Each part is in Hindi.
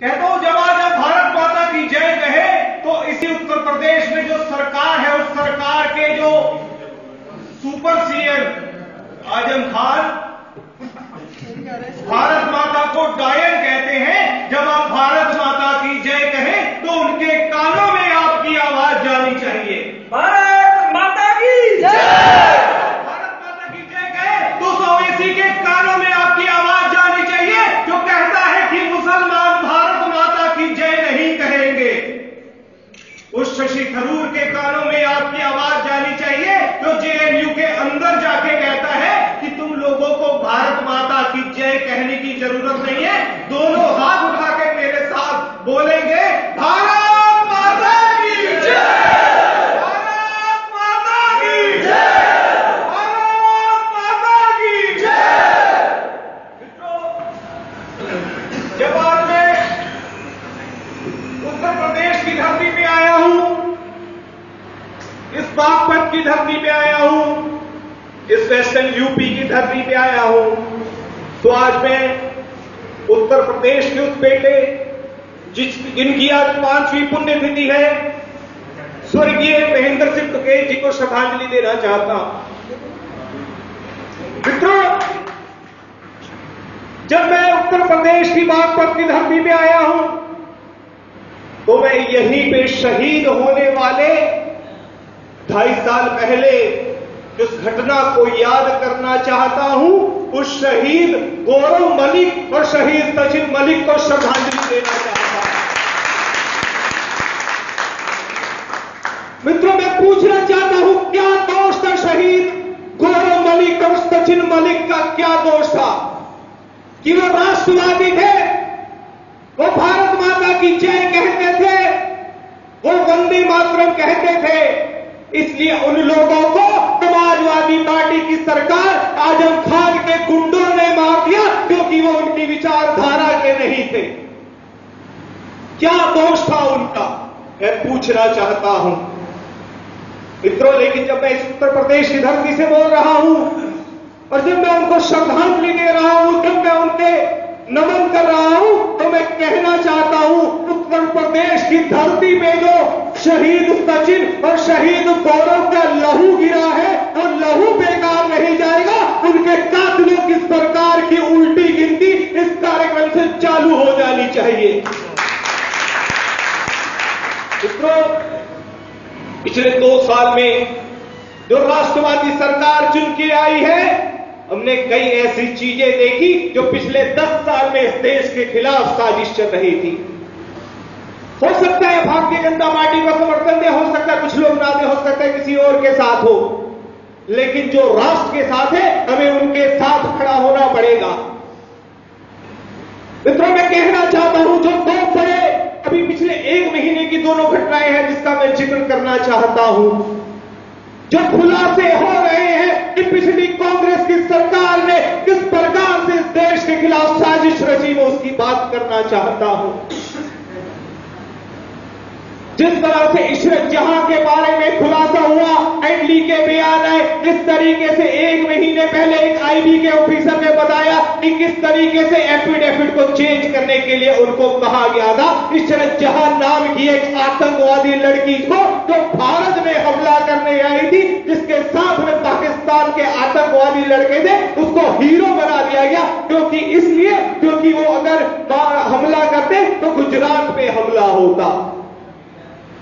कहता हूं जब आज आप भारत माता की जय कहे तो इसी उत्तर प्रदेश में जो सरकार है उस सरकार के जो सुपर सीएम आजम खान भारत माता को डायन कहते हैं। जब आप भारत माता की जय कहें तो उनके कानों में आपकी आवाज जानी चाहिए। भारत माता की जय। भारत माता की जय कहे तो उस ओवैसी के कानों में आपकी आवाज जानी चाहिए जो कहता है कि मुसलमान भारत माता की जय नहीं कहेंगे। उस शशि थरूर के कानों में आपकी आवाज जानी चाहिए जो जेएनयू के अंदर जाके कहता है कि तुम लोगों को भारत माता की जय कहने की जरूरत नहीं है। दोनों हाथ उठा के मेरे साथ बोलेंगे भारत माता की जय, भारत माता की जय, भारत माता की जय। मित्रों, जब आज मैं उत्तर प्रदेश की धरती पे आया हूं, इस बागपत की धरती पे आया हूं, इस वेस्टर्न यूपी की धरती पे आया हूं, तो आज मैं उत्तर प्रदेश के उस बेटे जिनकी आज 5वीं पुण्यतिथि है, स्वर्गीय महेंद्र सिंह तुकेश जी को श्रद्धांजलि देना चाहता हूं। मित्रों, जब मैं उत्तर प्रदेश की बागपत की धरती पे आया हूं तो मैं यहीं पे शहीद होने वाले 2.5 साल पहले उस घटना को याद करना चाहता हूं। उस शहीद गौरव मलिक और शहीद सचिन मलिक को श्रद्धांजलि देना चाहता हूं। मित्रों, मैं पूछना चाहता हूं क्या दोष था शहीद गौरव मलिक और सचिन मलिक का? क्या दोष था कि वो राष्ट्रवादी थे, वो भारत माता की जय कहते थे, वो वंदे मातरम कहते थे। इसलिए उन लोगों को समाजवादी पार्टी की सरकार आजम खान के गुंडों ने मार दिया क्योंकि वो उनकी विचारधारा के नहीं थे। क्या दोष था उनका, मैं पूछना चाहता हूं। मित्रों, लेकिन जब मैं इस उत्तर प्रदेश की धरती से बोल रहा हूं और जब मैं उनको श्रद्धांजलि दे रहा हूं, जब मैं उनके नमन कर रहा हूं, तो मैं कहना चाहता हूं उत्तर प्रदेश की धरती पे जो शहीद सचिन और शहीद गौरव का लहू गिरा है वो लहू बेकार नहीं जाएगा। उनके कातिलों की सरकार की उल्टी गिनती इस कार्यक्रम से चालू हो जानी चाहिए। मित्रों, पिछले 2 साल में जो राष्ट्रवादी सरकार चुन के आई है, हमने कई ऐसी चीजें देखी जो पिछले 10 साल में इस देश के खिलाफ साजिश चल रही थी। हो सकता है भारतीय जनता पार्टी का समर्थन दे, हो सकता है कुछ लोग ना दे, हो सकता है किसी और के साथ हो, लेकिन जो राष्ट्र के साथ है हमें उनके साथ खड़ा होना पड़ेगा। मित्रों, मैं कहना चाहता हूं जो 2 बड़े अभी पिछले 1 महीने की दोनों घटनाएं हैं जिसका मैं जिक्र करना चाहता हूं, जो खुलासे हो रहे हैं कि पिछली कांग्रेस की सरकार ने किस प्रकार से इस देश के खिलाफ साजिश रची, मैं उसकी बात करना चाहता हूं। जिस तरह से इशरत जहां के बारे में खुलासा हुआ, एडली के बयान आए, जिस तरीके से 1 महीने पहले एक आईबी के ऑफिसर ने बताया कि किस तरीके से एफिडेविट को चेंज करने के लिए उनको कहा गया था। इशरत जहां नाम की एक आतंकवादी लड़की को जो भारत में हमला करने आई थी, जिसके साथ में पाकिस्तान के आतंकवादी लड़के थे, उसको हीरो बना दिया गया क्योंकि वो अगर हमला करते तो गुजरात पे हमला होता।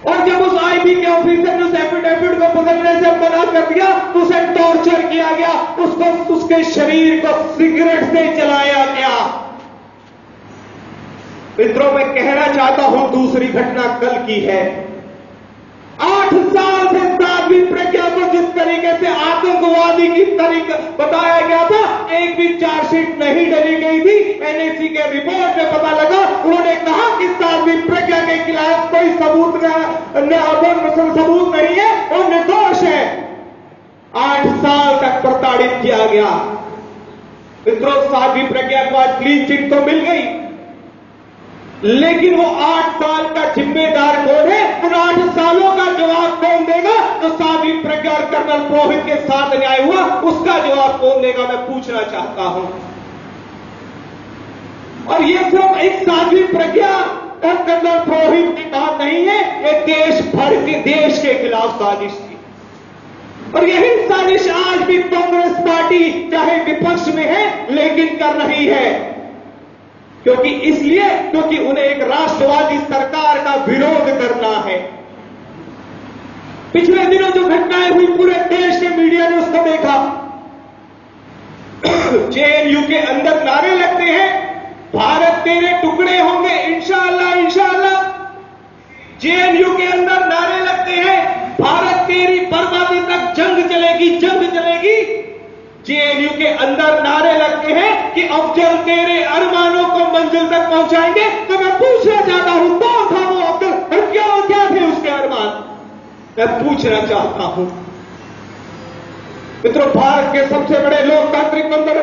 और जब उस आईबी के ऑफिसर ने उस एफिडेविट को बदलने से मना कर दिया तो उसे टॉर्चर किया गया, उसके शरीर को सिगरेट से जलाया गया। मित्रों, मैं कहना चाहता हूं दूसरी घटना कल की है। 8 साल से साध्वी प्रज्ञा को जिस तरीके से आतंकवादी की तरीके बताया गया था, एक भी चार्जशीट नहीं डली गई थी। एनएससी के रिपोर्ट में पता लगा, उन्होंने कहा कि साध्वी प्रज्ञा के खिलाफ कोई सबूत नहीं है, वो निर्दोष है। 8 साल तक प्रताड़ित किया गया। मित्रों, साध्वी प्रज्ञा को आज क्लीन चिट तो मिल गई, लेकिन वो 8 साल का जिम्मेदार कौन है? उन 8 सालों का जवाब कौन देगा? जो साध्वी प्रज्ञा और कर्नल पुरोहित के साथ न्याय हुआ, उसका जवाब कौन देगा? मैं पूछना चाहता हूं। और ये सिर्फ एक साध्वी प्रज्ञा और कर्नल पुरोहित की बात नहीं है, ये देश भर के देश के खिलाफ साजिश थी। और यही साजिश आज भी कांग्रेस पार्टी चाहे विपक्ष में है लेकिन कर रही है, क्योंकि उन्हें एक राष्ट्रवादी सरकार का विरोध करना है। पिछले दिनों जो घटनाएं हुई पूरे देश के मीडिया ने उसको देखा। जेएनयू के अंदर नारे लगते हैं, भारत तेरे टुकड़े होंगे इंशाअल्लाह इंशाअल्लाह। जेएनयू के अंदर नारे लगते हैं, भारत तेरी बर्बादी तक जंग चलेगी जंग चलेगी। जेएनयू के अंदर नारे लगते हैं कि अफजल तेरे अरमानों को मंजिल तक पहुंचाएंगे। तो मैं पूछना चाहता हूं, कौन था वो अफजल और क्या थे उसके अरमान? मैं पूछना चाहता हूं मित्रों, भारत के सबसे बड़े लोकतांत्रिक मंदिर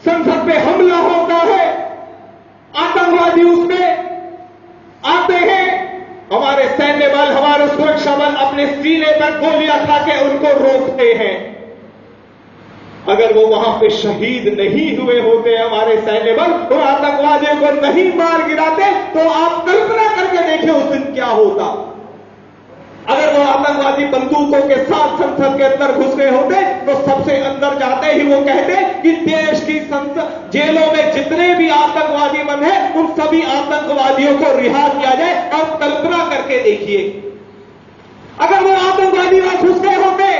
संसद पे हमला होता है, आतंकवादी उसमें आते हैं, हमारे सैन्य बल हमारे सुरक्षा बल अपने सीने पर गोलियां खा के उनको रोकते हैं। अगर वो वहां पे शहीद नहीं हुए होते हमारे सैन्य बल, तो आतंकवादियों को नहीं मार गिराते, तो आप कल्पना करके देखें उस दिन क्या होता। अगर वो आतंकवादी बंदूकों के साथ संसद के अंदर घुस गए होते तो सबसे अंदर जाते ही वो कहते कि देश की संसद जेलों में जितने भी आतंकवादी बंद हैं उन सभी आतंकवादियों को रिहा किया जाए। अब कल्पना करके देखिए, अगर वो आतंकवादी वहां घुस गए होते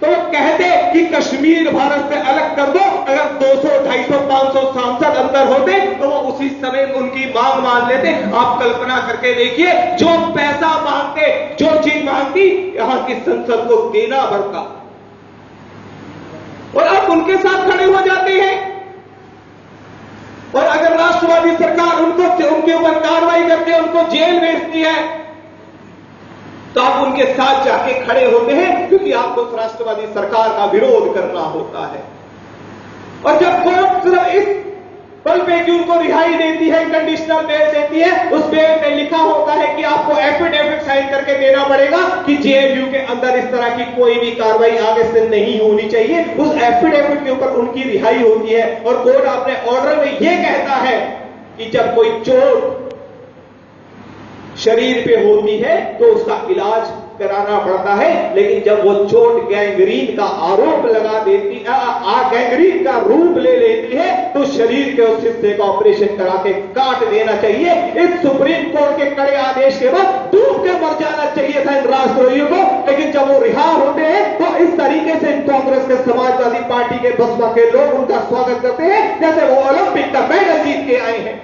तो वो कहते कि कश्मीर भारत से अलग कर दो। अगर 200, 250, 500 सांसद अंदर होते तो वो उसी समय उनकी मांग मान लेते। आप कल्पना करके देखिए, जो पैसा मांगते, जो चीज मांगती, यहां की संसद को देना पड़ता, और अब उनके साथ खड़े हो जाते हैं। और अगर राष्ट्रवादी सरकार उनके ऊपर कार्रवाई करके उनको जेल भेजती है तो आप उनके साथ जाके खड़े होते हैं, क्योंकि आपको उस राष्ट्रवादी सरकार का विरोध करना होता है। और जब कोर्ट सिर्फ इस पल पे कि उनको रिहाई देती है, कंडीशनल बेल देती है, उस बेल में लिखा होता है कि आपको एफिडेविट साइन करके देना पड़ेगा कि जेएनयू के अंदर इस तरह की कोई भी कार्रवाई आगे से नहीं होनी चाहिए। उस एफिडेविट के ऊपर उनकी रिहाई होती है। और कोर्ट अपने ऑर्डर में यह कहता है कि जब कोई चोट शरीर पे होती है तो उसका इलाज कराना पड़ता है, लेकिन जब वो चोट गैंग्रीन का आरोप लगा देती, गैंग्रीन का रूप ले लेती है, तो शरीर के उस हिस्से का ऑपरेशन करा के काट देना चाहिए। इस सुप्रीम कोर्ट के कड़े आदेश के बाद डूब के मर जाना चाहिए था इन राष्ट्रद्रोहियों को, लेकिन जब वो रिहा होते हैं तो इस तरीके से कांग्रेस के, समाजवादी पार्टी के, बसपा के लोग उनका स्वागत करते हैं जैसे वो ओलंपिक का मेडल जीत के आए हैं।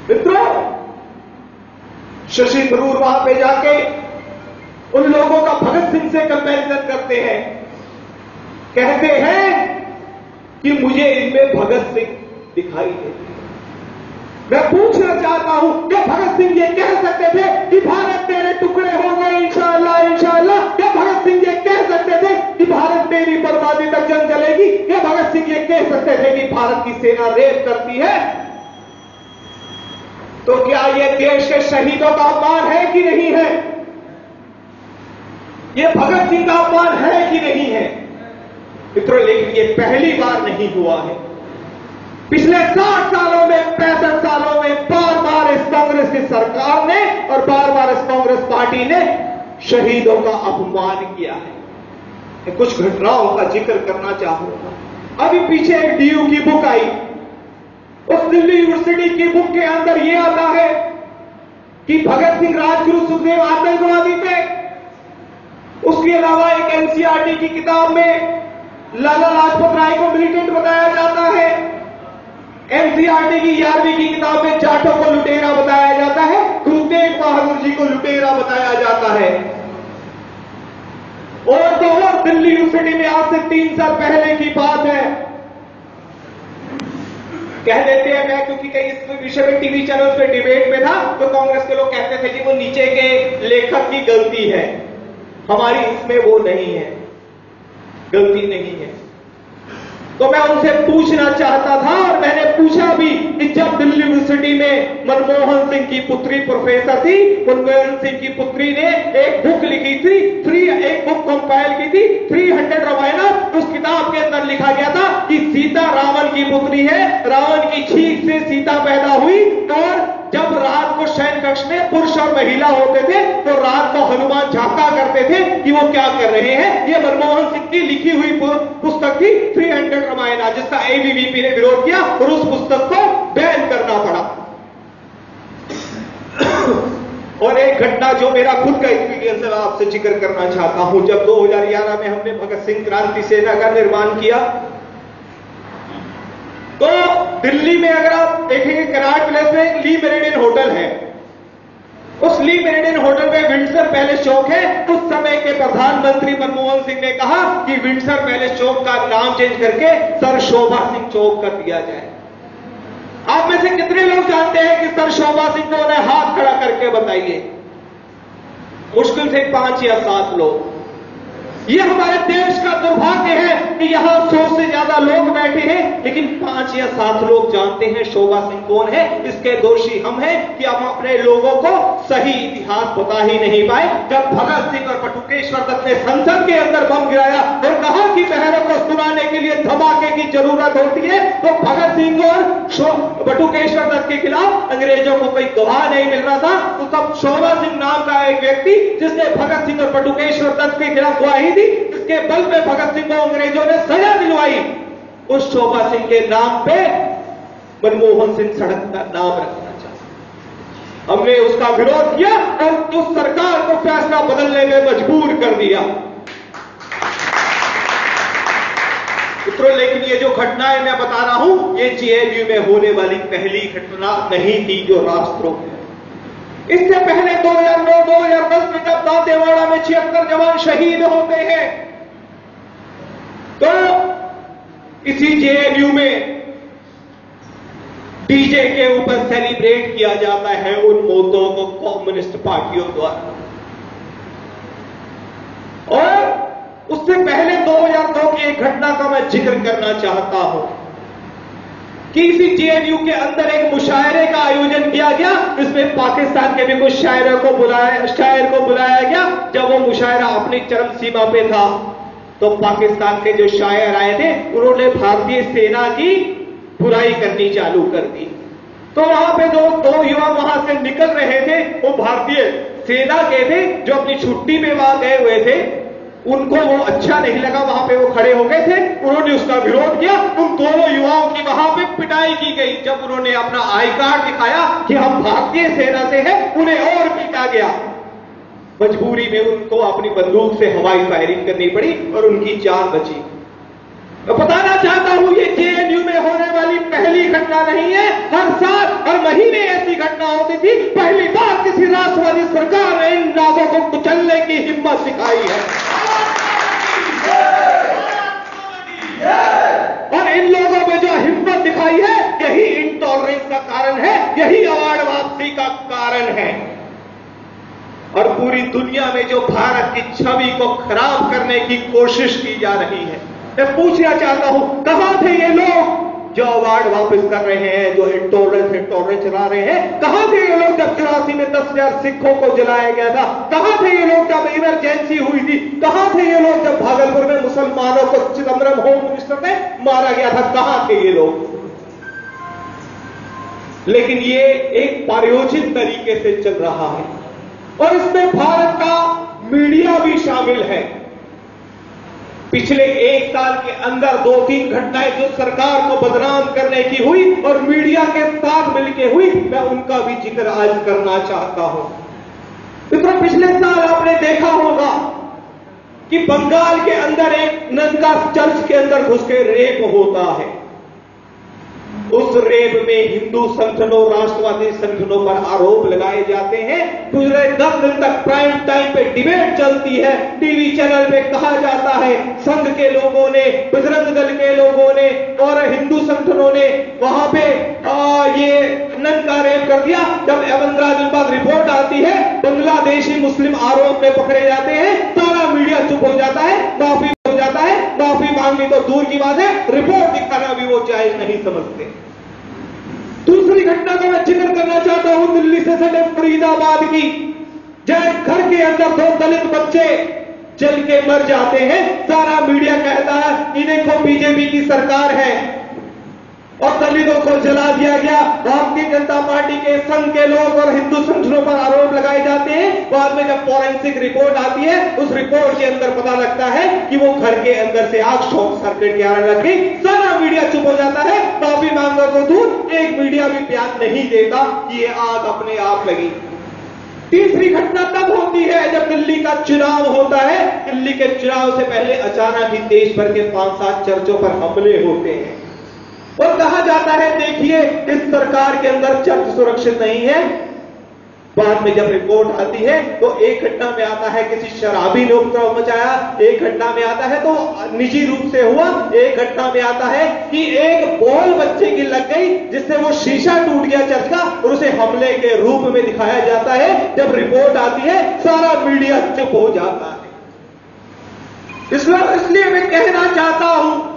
मित्रों, शशि थरूर वहां पे जाके उन लोगों का भगत सिंह से कंपैरिजन करते हैं, कहते हैं कि मुझे इनमें भगत सिंह दिखाई देते हैं। मैं पूछना चाहता हूं, क्या भगत सिंह ये कह सकते थे कि भारत तेरे टुकड़े होंगे इंशाअल्लाह इंशाअल्लाह? क्या भगत सिंह ये कह सकते थे कि भारत तेरी बर्बादी तक जंग चलेगी? क्या भगत सिंह ये कह सकते थे कि भारत की सेना रेप करती है? तो क्या यह देश के शहीदों का अपमान है कि नहीं है? यह भगत सिंह का अपमान है कि नहीं है? मित्रों, लेकिन यह पहली बार नहीं हुआ है। पिछले 60 सालों में, 65 सालों में बार बार इस कांग्रेस की सरकार ने और बार बार इस कांग्रेस पार्टी ने शहीदों का अपमान किया है। कुछ घटनाओं का जिक्र करना चाहूंगा। अभी पीछे एक डीयू की बुक आई, उस दिल्ली यूनिवर्सिटी की बुक के अंदर यह आता है कि भगत सिंह, राजगुरु, सुखदेव आतंकवादी थे। उसके अलावा एक एनसीईआरटी की किताब में लाला लाजपत राय को मिलिटेंट बताया जाता है। एनसीईआरटी की 11वीं की किताब में जाटों को लुटेरा बताया जाता है, गुरु तेग बहादुर जी को लुटेरा बताया जाता है। और तो और दिल्ली यूनिवर्सिटी में आज से 3 साल पहले की बात है, कह देते हैं, मैं क्योंकि कई इस विषय में टीवी चैनल पे डिबेट में था, तो कांग्रेस के लोग कहते थे कि वो नीचे के लेखक की गलती है, हमारी इसमें वो नहीं है, गलती नहीं है। तो मैं उनसे पूछना चाहता था और मैंने पूछा भी कि जब दिल्ली यूनिवर्सिटी में मनमोहन सिंह की पुत्री प्रोफेसर थी। मनमोहन सिंह की पुत्री ने एक बुक लिखी थी, एक बुक कंपाइल की थी 300 रामायण। उस किताब के अंदर लिखा गया था कि सीता रावण की पुत्री है, रावण की छींक से सीता पैदा हुई। और जब रात को शयन कक्ष में पुरुष और महिला होते थे तो रात को हनुमान झांका करते थे कि वो क्या कर रहे हैं। ये मनमोहन सिंह की लिखी हुई पुस्तक थी 300 रामायण, जिसका एबीवीपी ने विरोध किया और उस पुस्तक को बैन करना पड़ा। और एक घटना जो मेरा खुद का एक्सपीरियंस है आपसे जिक्र करना चाहता हूं। जब 2011 में हमने भगत सिंह क्रांति सेना का निर्माण किया तो दिल्ली में अगर आप देखेंगे कनाट प्लेस में एक ली मेरिडियन होटल है। उस ली मेरिडियन होटल में विंडसर पैलेस चौक है। उस समय के प्रधानमंत्री मनमोहन सिंह ने कहा कि विंडसर पैलेस चौक का नाम चेंज करके सर शोभा सिंह चौक कर दिया जाए। आप में से कितने लोग जानते हैं कि सर शोभा सिंह को उन्हें हाथ खड़ा करके बताइए? मुश्किल से 5 या 7 लोग। यह हमारे देश का दुर्भाग्य है कि यहां 100 से ज्यादा लोग बैठे हैं लेकिन 5 या 7 लोग जानते हैं शोभा सिंह कौन है। इसके दोषी हम हैं कि हम अपने लोगों को सही इतिहास बता ही नहीं पाए। जब भगत सिंह और बटुकेश्वर दत्त ने संसद के अंदर बम गिराया और कहा कि बहनों को सुनाने के लिए धमाके की जरूरत होती है, तो भगत सिंह और बटुकेश्वर दत्त के खिलाफ अंग्रेजों को कोई गवाह नहीं मिल रहा था। तो तब शोभा सिंह नाम का एक व्यक्ति जिसने भगत सिंह और बटुकेश्वर दत्त के खिलाफ गवाही दी, इसके बल पे भगत सिंह को अंग्रेजों ने सजा दिलवाई। उस शोभा सिंह के नाम पे मनमोहन सिंह सड़क का नाम रखना चाहता। हमने उसका विरोध किया और उस सरकार को फैसला बदलने में मजबूर कर दिया। मित्रों, लेकिन ये जो घटनाएं मैं बता रहा हूं ये जेएनयू में होने वाली पहली घटना नहीं थी जो राष्ट्रद्रोह है। इससे पहले 2009-2010 में जब दांतेवाड़ा में 76 जवान शहीद होते हैं तो इसी जेएनयू में डीजे के ऊपर सेलिब्रेट किया जाता है उन मौतों को कम्युनिस्ट पार्टियों द्वारा। और उससे पहले 2002 की एक घटना का मैं जिक्र करना चाहता हूं कि इसी जेएनयू के अंदर एक मुशायरे का आयोजन किया गया। इसमें पाकिस्तान के भी कुछ शायर को बुलाया गया। जब वो मुशायरा अपनी चरम सीमा पे था तो पाकिस्तान के जो शायर आए थे उन्होंने भारतीय सेना की बुराई करनी चालू कर दी। तो वहां पे दो युवा वहां से निकल रहे थे, वो भारतीय सेना के थे जो अपनी छुट्टी में वहां गए हुए थे। उनको वो अच्छा नहीं लगा, वहां पे वो खड़े हो गए थे, उन्होंने उसका विरोध किया। उन दोनों युवाओं की वहां पे पिटाई की गई। जब उन्होंने अपना आई कार्ड दिखाया कि हम भारतीय सेना से हैं, उन्हें और पीटा गया। मजबूरी में उनको अपनी बंदूक से हवाई फायरिंग करनी पड़ी और उनकी जान बची। मैं बताना चाहता हूं ये जेएनयू में होने वाली पहली घटना नहीं है। हर साल हर महीने ऐसी घटना होती थी। पहली बार किसी राष्ट्रवादी सरकार ने इन नागों को कुचलने की हिम्मत दिखाई है। और इन लोगों में जो हिम्मत दिखाई है यही इंटॉलरेंस का कारण है, यही अवार्ड वापसी का कारण है। और पूरी दुनिया में जो भारत की छवि को खराब करने की कोशिश की जा रही है। मैं पूछना चाहता हूं कहां थे ये लोग जो अवार्ड वापस कर रहे हैं, जो इंटॉलरेंस चला रहे हैं? कहां थे ये लोग जब 84 में 10,000 सिखों को जलाया गया था? कहां थे ये लोग जब इमरजेंसी हुई थी? कहां थे ये लोग जब भागलपुर में मुसलमानों को चिदम्बरम होम मिनिस्टर ने मारा गया था? कहां थे ये लोग? लेकिन ये एक प्रायोजित तरीके से चल रहा है और इसमें भारत का मीडिया भी शामिल है। पिछले 1 साल के अंदर 2-3 घटनाएं जो सरकार को बदनाम करने की हुई और मीडिया के साथ मिलकर हुई, मैं उनका भी जिक्र आज करना चाहता हूं। मित्रों, पिछले साल आपने देखा होगा कि बंगाल के अंदर एक नन का चर्च के अंदर घुस के रेप होता है। उस रेप में हिंदू संगठनों, राष्ट्रवादी संगठनों पर आरोप लगाए जाते हैं। पूरे 10 दिन तक प्राइम टाइम पे डिबेट चलती है। टीवी चैनल पे कहा जाता है संघ के लोगों ने, बजरंग दल के लोगों ने और हिंदू संगठनों ने वहां पे ये नन का रेप कर दिया। जब 15 दिन बाद रिपोर्ट आती है, बांग्लादेशी मुस्लिम आरोप में पकड़े जाते हैं, सारा मीडिया चुप हो जाता है, माफी हो जाता है। माफी मांगनी तो दूर की बात है, रिपोर्ट दिखाना भी वो जायज नहीं समझते। दूसरी घटना का मैं जिक्र करना चाहता हूं दिल्ली से सटे फरीदाबाद की, जहां घर के अंदर 2 दलित बच्चे जल के मर जाते हैं। सारा मीडिया कहता है इन्हें को बीजेपी की सरकार है और दलितों को जला दिया गया। भारतीय जनता पार्टी के संघ के लोग और हिंदू संगठनों पर आरोप लगाए जाते हैं। बाद में जब फॉरेंसिक रिपोर्ट आती है, उस रिपोर्ट के अंदर पता लगता है कि वो घर के अंदर से आग शॉर्ट सर्किट के आने लग गई। सारा मीडिया चुप हो जाता है। माफी मांगने को दूर एक मीडिया भी बयान नहीं देता कि ये आग अपने आप लगी। तीसरी घटना तब होती है जब दिल्ली का चुनाव होता है। दिल्ली के चुनाव से पहले अचानक ही देश भर के 5-7 चर्चों पर हमले होते हैं और कहा जाता है देखिए इस सरकार के अंदर चर्च सुरक्षित नहीं है। बाद में जब रिपोर्ट आती है तो एक घटना में आता है किसी शराबी ने उपद्रव मचाया, एक घटना में आता है तो निजी रूप से हुआ, एक घटना में आता है कि एक बॉल बच्चे की लग गई जिससे वो शीशा टूट गया चर्च का और उसे हमले के रूप में दिखाया जाता है। जब रिपोर्ट आती है सारा मीडिया चुप हो जाता है। इसलिए मैं कहना चाहता हूं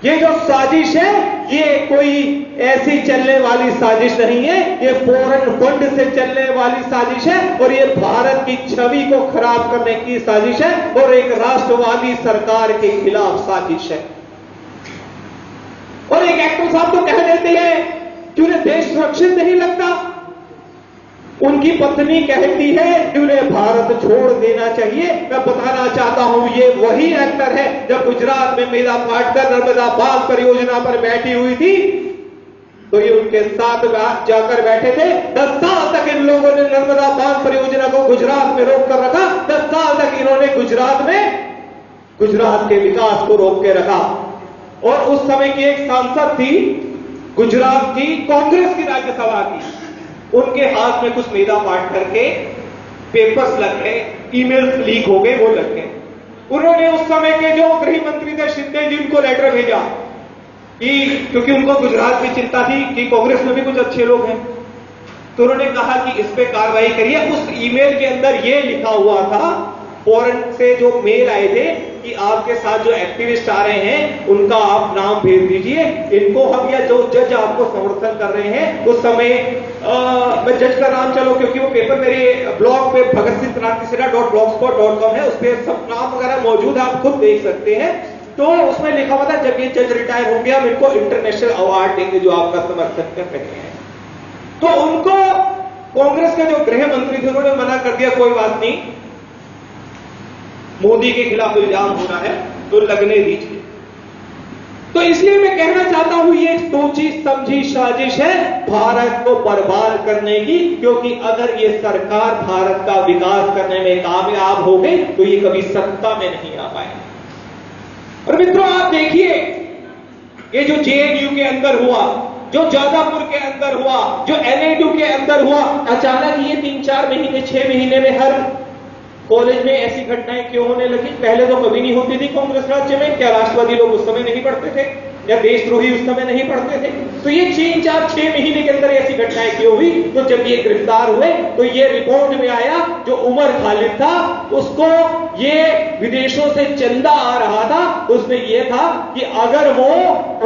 ये जो साजिश है ये कोई ऐसी चलने वाली साजिश नहीं है, ये फॉरेन फंड से चलने वाली साजिश है और ये भारत की छवि को खराब करने की साजिश है और एक राष्ट्रवादी सरकार के खिलाफ साजिश है। और एक एक्टर साहब तो कह देते हैं कि उन्हें देश सुरक्षित नहीं लगता। उनकी पत्नी कहती है कि उन्हें भारत छोड़ देना चाहिए। मैं बताना चाहता हूं ये वही एक्टर है जब गुजरात में मेधा पाटकर नर्मदा बांध परियोजना पर बैठी हुई थी तो ये उनके साथ जाकर बैठे थे। 10 साल तक इन लोगों ने नर्मदा बांध परियोजना को गुजरात में रोक कर रखा। 10 साल तक इन्होंने गुजरात के विकास को रोक के रखा। और उस समय की एक सांसद थी गुजरात की कांग्रेस की राज्यसभा की, उनके हाथ में कुछ मेधा पाटकर के पेपर्स लग गए, ईमेल्स लीक हो गए, वो लग गए। उन्होंने उस समय के जो गृह मंत्री थे शिंदे जी उनको लेटर भेजा कि क्योंकि उनको गुजरात की चिंता थी कि कांग्रेस में भी कुछ अच्छे लोग हैं, तो उन्होंने कहा कि इस पे कार्रवाई करिए। उस ईमेल के अंदर ये लिखा हुआ था, फॉरेन से जो मेल आए थे कि आपके साथ जो एक्टिविस्ट आ रहे हैं उनका आप नाम भेज दीजिए, इनको हम या जो जज आपको समर्थन कर रहे हैं। उस समय मैं जज का नाम चलो क्योंकि वो पेपर मेरे ब्लॉग पे bhagatsinghranathisira.blogspot.com है, उस पर सब नाम वगैरह मौजूद है, आप खुद देख सकते हैं। तो उसमें लिखा हुआ था जब ये जज रिटायर होंगे हम इनको इंटरनेशनल अवार्ड देंगे जो आपका समर्थन कर रहे हैं। तो उनको कांग्रेस के जो गृह मंत्री थे उन्होंने मना कर दिया, कोई बात नहीं, मोदी के खिलाफ इल्जाम होना है तो लगने दीजिए। तो इसलिए मैं कहना चाहता हूं ये सोची समझी साजिश है भारत को बर्बाद करने की, क्योंकि अगर ये सरकार भारत का विकास करने में कामयाब हो गई तो ये कभी सत्ता में नहीं आ पाए। और मित्रों आप देखिए ये जो जेएनयू के अंदर हुआ, जो जादवपुर के अंदर हुआ, जो NITU के अंदर हुआ, अचानक ये 3-4 महीने 6 महीने में हर कॉलेज में ऐसी घटनाएं क्यों होने लगी? पहले तो कभी नहीं होती थी कांग्रेस राज्य में। क्या राष्ट्रवादी लोग उस समय नहीं पढ़ते थे या देशद्रोही उस समय नहीं पढ़ते थे? तो ये 3-4-6 महीने के अंदर ऐसी घटनाएं क्यों हुई? तो जब ये गिरफ्तार हुए तो ये रिपोर्ट में आया जो उमर खालिद था उसको ये विदेशों से चंदा आ रहा था, उसमें ये था कि अगर वो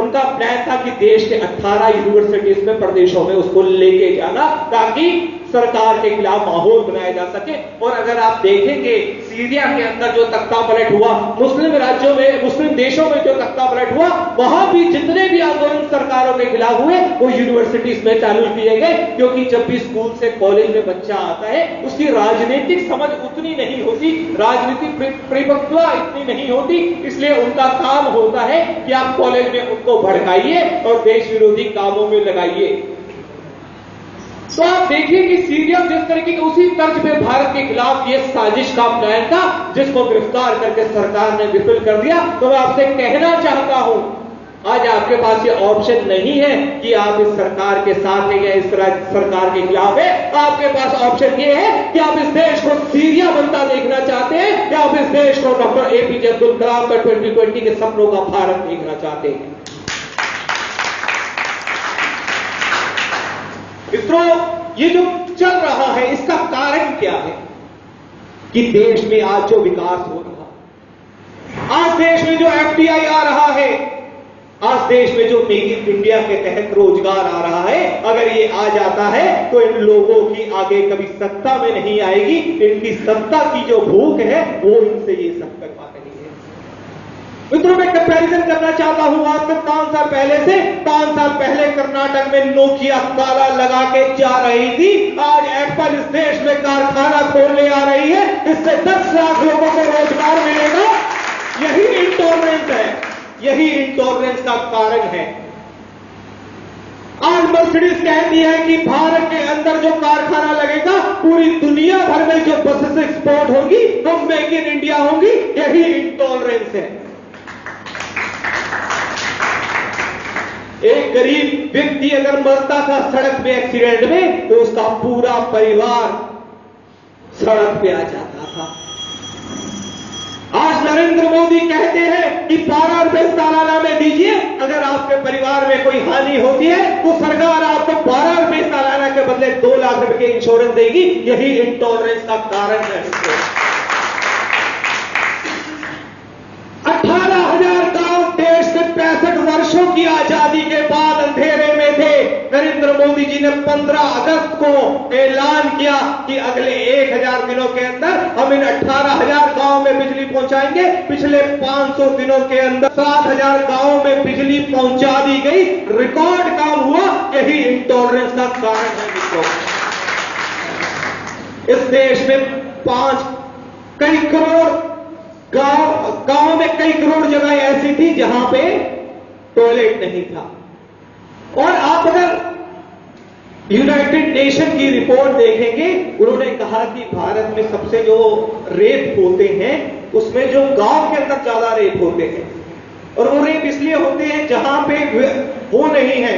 उनका प्लान था कि देश के 18 यूनिवर्सिटीज में प्रदेशों में उसको लेके जाना ताकि सरकार के खिलाफ माहौल बनाया जा सके। और अगर आप देखेंगे सीरिया के अंदर जो तख्ता पलट हुआ, मुस्लिम राज्यों में मुस्लिम देशों में जो तख्ता पलट हुआ, वहां भी जितने भी आंदोलन सरकारों के खिलाफ हुए वो यूनिवर्सिटीज में चालू किए गए, क्योंकि जब भी स्कूल से कॉलेज में बच्चा आता है उसकी राजनीतिक समझ उतनी नहीं होती, राजनीतिक परिपक्वता इतनी नहीं होती, इसलिए उनका काम होता है कि आप कॉलेज में उनको भड़काइए और देश विरोधी कामों में लगाइए। तो आप देखिए कि सीरिया जिस तरीके के उसी तर्ज पे भारत के खिलाफ ये साजिश का प्लान था जिसको गिरफ्तार करके सरकार ने विफल कर दिया। तो मैं आपसे कहना चाहता हूं आज आपके पास ये ऑप्शन नहीं है कि आप इस सरकार के साथ हैं या इस सरकार के खिलाफ है। आपके पास ऑप्शन ये है कि आप इस देश को सीरिया बनता देखना चाहते हैं या आप इस देश को डॉक्टर APJ अब्दुल कलाम का 2020 के सपनों का भारत देखना चाहते हैं। मित्रों ये जो चल रहा है इसका कारण क्या है कि देश में आज जो विकास हो रहा, आज देश में जो FDI आ रहा है, आज देश में जो मेक इन इंडिया के तहत रोजगार आ रहा है, अगर ये आ जाता है तो इन लोगों की आगे कभी सत्ता में नहीं आएगी। इनकी सत्ता की जो भूख है वो इनसे ये सब करवा रही है। मित्रों, मैं कंपैरिजन करना चाहता हूं आज से 5 साल पहले से। 5 साल पहले कर्नाटक में नोकिया ताला लगा के जा रही थी, आज एप्पल इस देश में कारखाना खोलने आ रही है। इससे 10 लाख लोगों को रोजगार मिलेगा। यही इंटॉलरेंस है, यही इंटॉलरेंस का कारण है। आज मर्सिडीज कहती है कि भारत के अंदर जो कारखाना लगेगा, पूरी दुनिया भर में जो बसेस एक्सपोर्ट होगी वो मेक इन इंडिया होगी। यही इंटॉलरेंस है। एक गरीब व्यक्ति अगर मरता था सड़क पे एक्सीडेंट में, तो उसका पूरा परिवार सड़क पे आ जाता था। आज नरेंद्र मोदी कहते हैं कि 12 रुपए सालाना में दीजिए, अगर आपके परिवार में कोई हानि होती है तो सरकार आपको 12 रुपए सालाना के बदले 2 लाख रुपए के इंश्योरेंस देगी। यही इंटॉलरेंस का कारण है। 18,000 गांव देश से 65 वर्षों की आजादी के बाद अंधेरे में थे। नरेंद्र मोदी जी ने 15 अगस्त को ऐलान किया कि अगले 1000 दिनों के अंदर हम इन 18,000 गांव में बिजली पहुंचाएंगे। पिछले 500 दिनों के अंदर 7,000 गांवों में बिजली पहुंचा दी गई। रिकॉर्ड काम हुआ। यही इंटॉलरेंस का कारण है। मित्रों, इस देश में कई करोड़ गांव में कई करोड़ जगह ऐसी थी जहां पे टॉयलेट नहीं था। और आप अगर यूनाइटेड नेशन की रिपोर्ट देखेंगे, उन्होंने कहा कि भारत में सबसे जो रेप होते हैं उसमें जो गांव के अंदर ज्यादा रेप होते हैं। और वो रेप इसलिए होते हैं जहां पे वो नहीं है,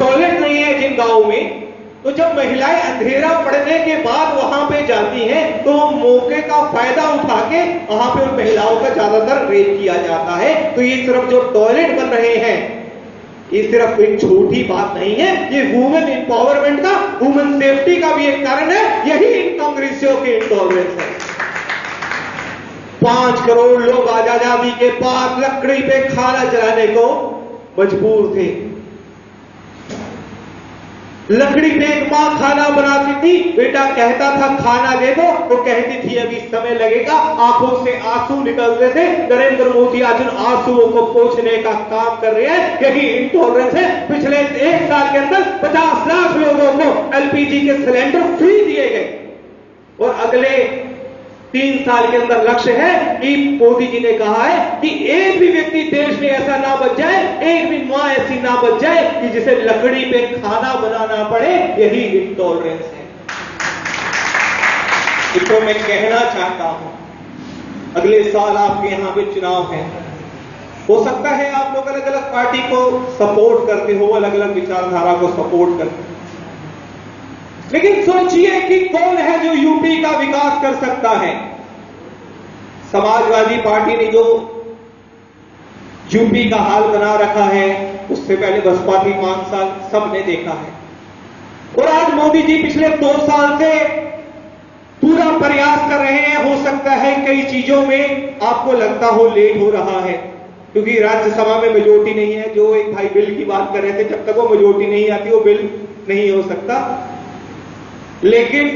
टॉयलेट नहीं है जिन गांव में। तो जब महिलाएं अंधेरा पड़ने के बाद वहां पे जाती हैं तो मौके का फायदा उठा के वहां पे उन महिलाओं का ज्यादातर रेप किया जाता है। तो ये सिर्फ जो टॉयलेट बन रहे हैं, ये सिर्फ एक छोटी बात नहीं है, ये वुमेन एम्पावरमेंट का, वुमेन सेफ्टी का भी एक कारण है। यही इन कांग्रेसियों के इंटॉलरेंस है। 5 करोड़ लोग आजादी के बाद लकड़ी पे खाना जलाने को मजबूर थे। लकड़ी पे एक मां खाना बनाती थी, बेटा कहता था खाना दे दो, तो कहती थी अभी समय लगेगा। आंखों से आंसू निकलते थे। नरेंद्र मोदी आज उन आंसुओं को पोंछने का काम कर रहे हैं। यही इंटॉलरेंस है। पिछले 1 साल के अंदर 50 लाख लोगों को एलपीजी के सिलेंडर फ्री दिए गए। और अगले 3 साल के अंदर लक्ष्य है कि मोदी जी ने कहा है कि एक भी व्यक्ति देश में ऐसा ना बच जाए, एक भी मां ऐसी ना बच जाए कि जिसे लकड़ी पे खाना बनाना पड़े। यही इंटॉलरेंस है। इसको मैं कहना चाहता हूं, अगले साल आपके यहां पे चुनाव है। हो सकता है आप लोग अलग अलग पार्टी को सपोर्ट करते हो, अलग अलग विचारधारा को सपोर्ट करते हो, लेकिन सोचिए कि कौन है जो यूपी का विकास कर सकता है। समाजवादी पार्टी ने जो यूपी का हाल बना रखा है, उससे पहले बसपा थी 5 साल, सबने देखा है। और आज मोदी जी पिछले 2 साल से पूरा प्रयास कर रहे हैं। हो सकता है कई चीजों में आपको लगता हो लेट हो रहा है, क्योंकि राज्यसभा में मेजोरिटी नहीं है। जो एक भाई बिल की बात कर रहे थे, जब तक वो मेजोरिटी नहीं आती वो बिल नहीं हो सकता। लेकिन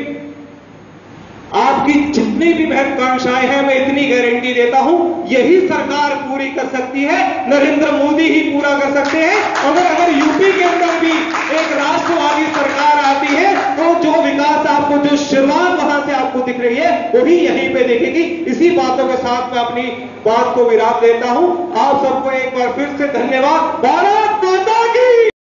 आपकी जितनी भी महत्वाकांक्षाएं हैं, मैं इतनी गारंटी देता हूं, यही सरकार पूरी कर सकती है। नरेंद्र मोदी ही पूरा कर सकते हैं। अगर यूपी के अंदर भी एक राष्ट्रवादी सरकार आती है तो जो विकास आपको, जो शुरुआत वहां से आपको दिख रही है, वही यहीं पे दिखेगी। इसी बातों के साथ मैं अपनी बात को विराम देता हूं। आप सबको एक बार फिर से धन्यवाद। भारत माता